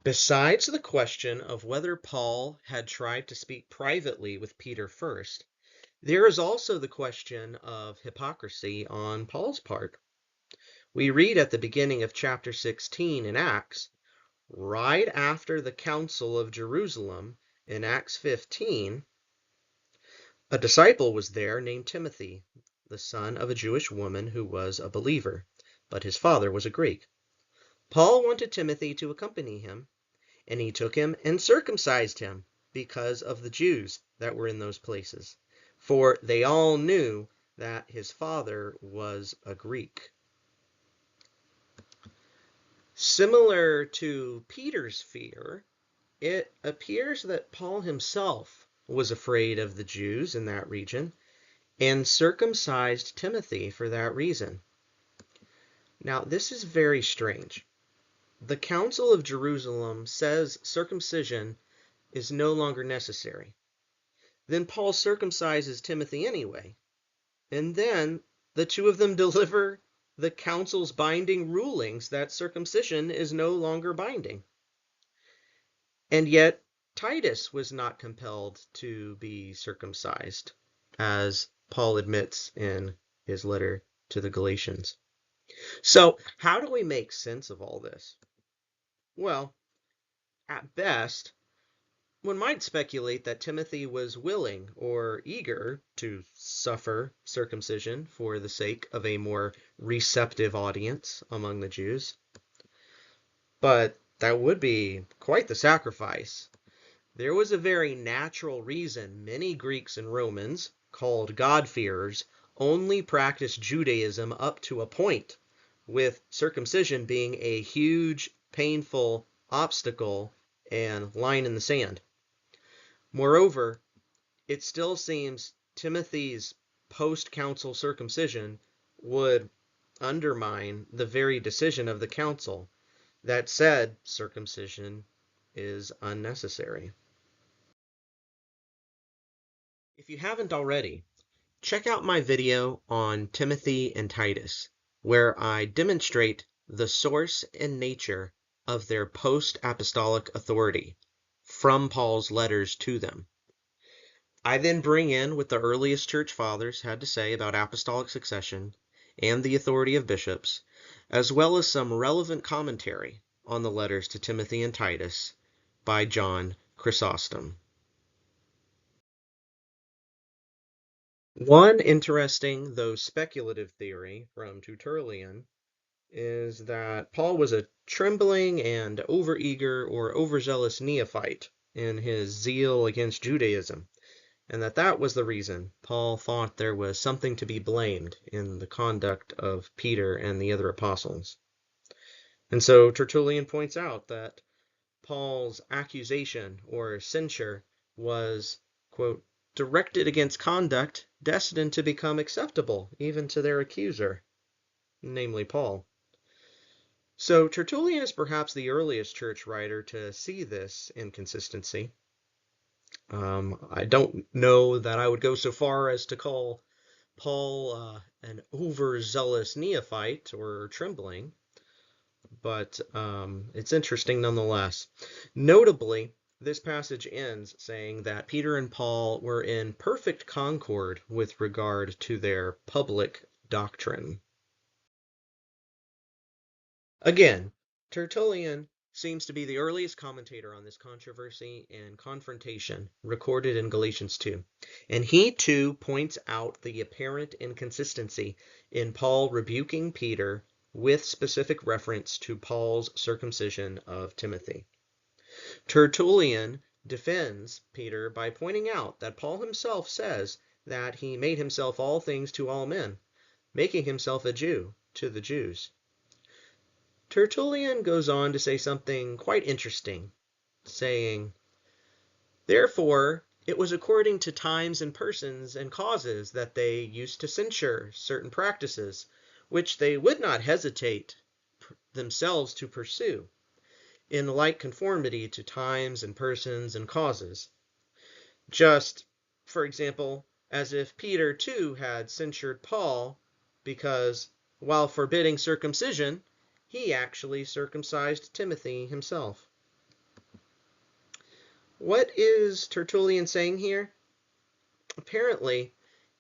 Besides the question of whether Paul had tried to speak privately with Peter first, there is also the question of hypocrisy on Paul's part. We read at the beginning of chapter 16 in Acts, right after the Council of Jerusalem in Acts 15, a disciple was there named Timothy, the son of a Jewish woman who was a believer, but his father was a Greek. Paul wanted Timothy to accompany him, and he took him and circumcised him because of the Jews that were in those places, for they all knew that his father was a Greek. Similar to Peter's fear, it appears that Paul himself was afraid of the Jews in that region and circumcised Timothy for that reason. Now, this is very strange. The Council of Jerusalem says circumcision is no longer necessary. Then Paul circumcises Timothy anyway. And then the two of them deliver the council's binding rulings that circumcision is no longer binding. And yet Titus was not compelled to be circumcised, as Paul admits in his letter to the Galatians. So how do we make sense of all this? Well, at best, one might speculate that Timothy was willing or eager to suffer circumcision for the sake of a more receptive audience among the Jews. But that would be quite the sacrifice. There was a very natural reason many Greeks and Romans, called God-fearers, only practiced Judaism up to a point, with circumcision being a huge, painful obstacle and line in the sand. Moreover, it still seems Timothy's post-council circumcision would undermine the very decision of the council that said circumcision is unnecessary. If you haven't already, check out my video on Timothy and Titus, where I demonstrate the source and nature of their post-apostolic authority from Paul's letters to them. I then bring in what the earliest church fathers had to say about apostolic succession and the authority of bishops, as well as some relevant commentary on the letters to Timothy and Titus by John Chrysostom. One interesting, though speculative theory from Tertullian is that Paul was a trembling and overeager or overzealous neophyte in his zeal against Judaism, and that was the reason Paul thought there was something to be blamed in the conduct of Peter and the other apostles. And so Tertullian points out that Paul's accusation or censure was, quote, directed against conduct destined to become acceptable even to their accuser, namely Paul. So Tertullian is perhaps the earliest church writer to see this inconsistency. I don't know that I would go so far as to call Paul an overzealous neophyte or trembling, but it's interesting nonetheless. Notably, this passage ends saying that Peter and Paul were in perfect concord with regard to their public doctrine. Again, Tertullian seems to be the earliest commentator on this controversy and confrontation recorded in Galatians 2. And he too points out the apparent inconsistency in Paul rebuking Peter with specific reference to Paul's circumcision of Timothy. Tertullian defends Peter by pointing out that Paul himself says that he made himself all things to all men, making himself a Jew to the Jews. Tertullian goes on to say something quite interesting, saying, "Therefore, it was according to times and persons and causes that they used to censure certain practices, which they would not hesitate themselves to pursue, in like conformity to times and persons and causes." Just, for example, as if Peter too had censured Paul because, while forbidding circumcision, he actually circumcised Timothy himself. What is Tertullian saying here? Apparently,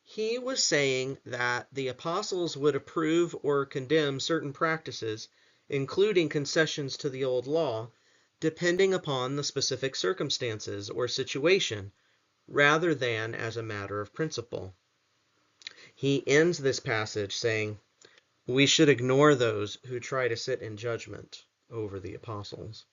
he was saying that the apostles would approve or condemn certain practices, including concessions to the old law, depending upon the specific circumstances or situation, rather than as a matter of principle. He ends this passage saying, we should ignore those who try to sit in judgment over the apostles.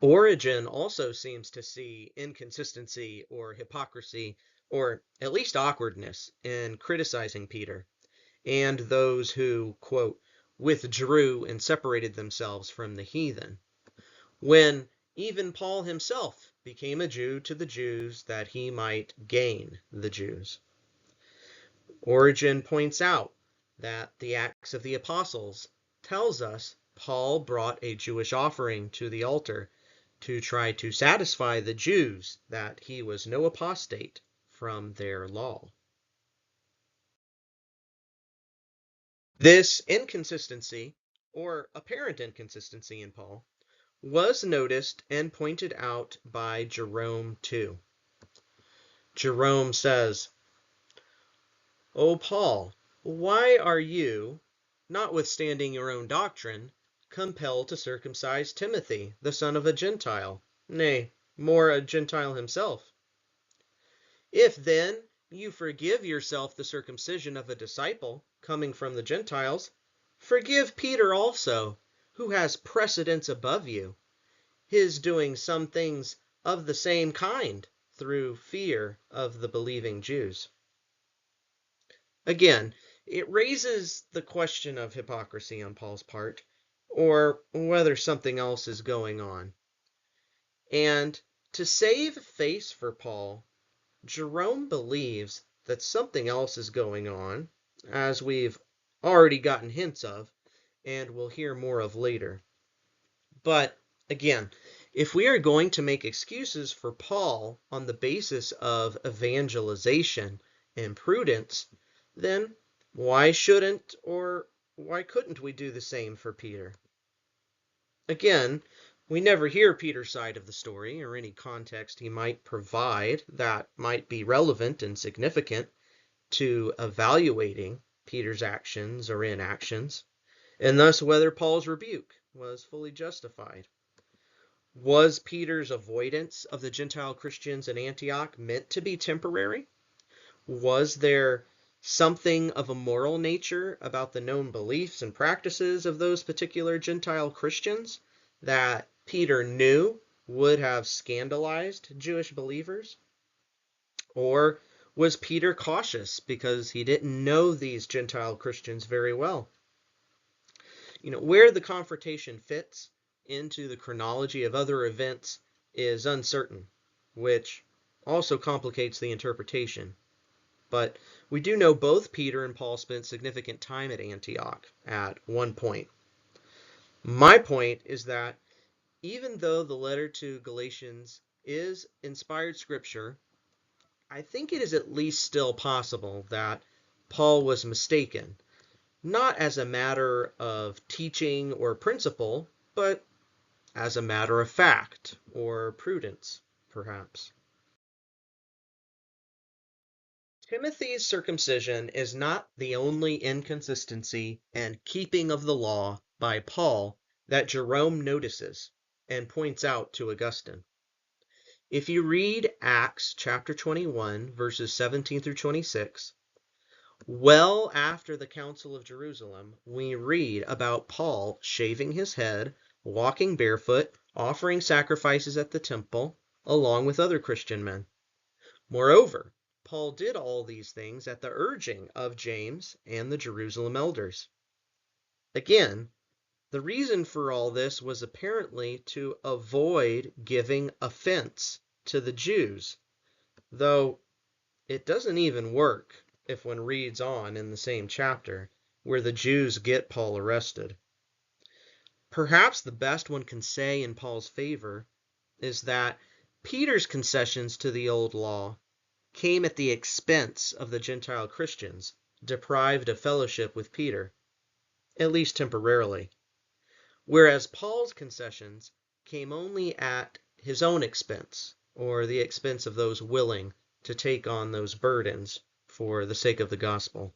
Origen also seems to see inconsistency or hypocrisy, or at least awkwardness, in criticizing Peter and those who, quote, withdrew and separated themselves from the heathen, when even Paul himself became a Jew to the Jews that he might gain the Jews. Origen points out that the Acts of the Apostles tells us Paul brought a Jewish offering to the altar to try to satisfy the Jews that he was no apostate from their law. This inconsistency, or apparent inconsistency in Paul, was noticed and pointed out by Jerome too. Jerome says, O Paul, why are you, notwithstanding your own doctrine, compelled to circumcise Timothy, the son of a Gentile, nay, more a Gentile himself? If then you forgive yourself the circumcision of a disciple coming from the Gentiles, forgive Peter also, who has precedence above you, his doing some things of the same kind through fear of the believing Jews. Again, it raises the question of hypocrisy on Paul's part, or whether something else is going on. And to save face for Paul, Jerome believes that something else is going on, as we've already gotten hints of, and we'll hear more of later. But again, if we are going to make excuses for Paul on the basis of evangelization and prudence, then why shouldn't or why couldn't we do the same for Peter? Again, we never hear Peter's side of the story or any context he might provide that might be relevant and significant to evaluating Peter's actions or inactions, and thus whether Paul's rebuke was fully justified. Was Peter's avoidance of the Gentile Christians in Antioch meant to be temporary? Was there something of a moral nature about the known beliefs and practices of those particular Gentile Christians that Peter knew would have scandalized Jewish believers? Or was Peter cautious because he didn't know these Gentile Christians very well? Where the confrontation fits into the chronology of other events is uncertain, which also complicates the interpretation. But we do know both Peter and Paul spent significant time at Antioch at one point. My point is that even though the letter to Galatians is inspired scripture, I think it is at least still possible that Paul was mistaken, not as a matter of teaching or principle, but as a matter of fact or prudence, perhaps. Timothy's circumcision is not the only inconsistency and keeping of the law by Paul that Jerome notices and points out to Augustine. If you read Acts chapter 21, verses 17 through 26, well after the Council of Jerusalem, we read about Paul shaving his head, walking barefoot, offering sacrifices at the temple, along with other Christian men. Moreover, Paul did all these things at the urging of James and the Jerusalem elders. Again, the reason for all this was apparently to avoid giving offense to the Jews, though it doesn't even work if one reads on in the same chapter, where the Jews get Paul arrested. Perhaps the best one can say in Paul's favor is that Peter's concessions to the old law came at the expense of the Gentile Christians, deprived of fellowship with Peter, at least temporarily, whereas Paul's concessions came only at his own expense, or the expense of those willing to take on those burdens for the sake of the gospel.